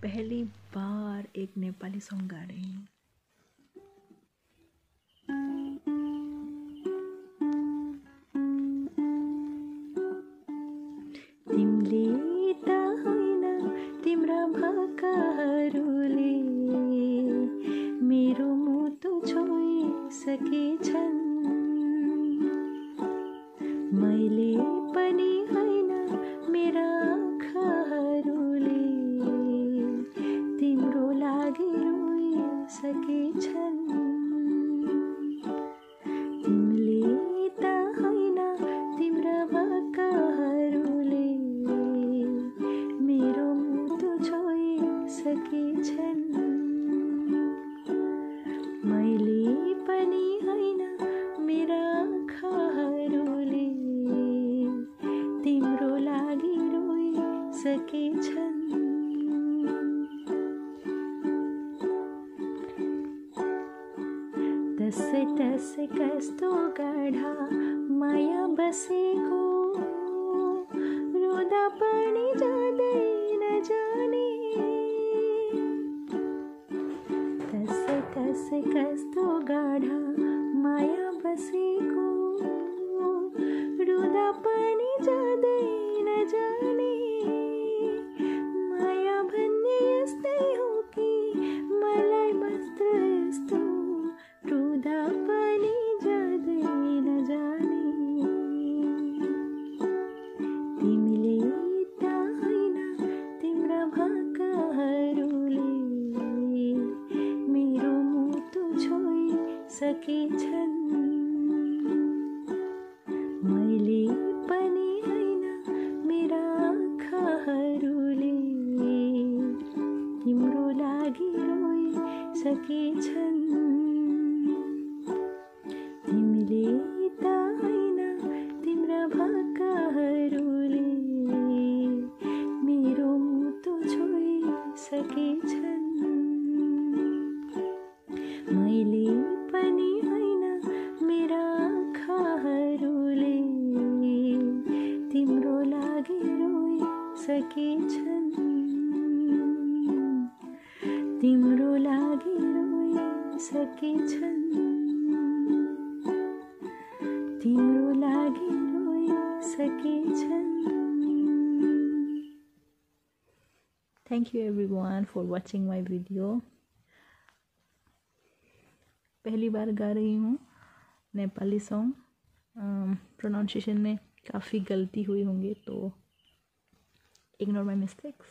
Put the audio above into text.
पहली बार एक नेपाली सॉन्ग गा रही हूँ। तिमीले त होइन तिम्रा भाकाहरूले मेरो मुटु छोइसकेछन्। मैले पनि होइन मेरा आँखाहरूले तिम्रो लागि रोइसकेछन्। तिमीले त होइन तिम्रा भाकाहरूले मेरो मुटु छोइसकेछन्। मैले पनि होइन मेरा आँखाहरूले तिम्रो लागि रोइसकेछन्। तसै तसै कस्तो गाढा माया बसेको रोदा पनि जाँदैन जाने। तसै तसै कस्तो गाढा माया बसेको रोदा पनि जाँदैन जाने। माया भन्ने यस्तै हो कि मलाई मात्र यस्तो रुँदा पनि जाँदैन जाने। तिमीले त होइन तिम्रा भाकाहरूले मेरो मुटु छोइसकेछन्। मैले पनि होइन मेरा आँखाहरूले तिम्रो लागि रोइसकेछन्। तिमीले त होइन तिम्रा भाकाहरूले मेरो मुटु छोइसकेछन्। मैले पनि होइन मेरा आँखाहरूले तिम्रो लागि रोइसकेछन्। तिम्रो लागि रोइसकेछन्। तिम्रो लागि रोइसकेछन्। Thank you everyone for watching my video. पहली बार गा रही हूँ नेपाली सॉन्ग। प्रोनाउंसिएशन में काफ़ी गलती हुई होंगी तो इग्नोर माय मिस्टेक्स।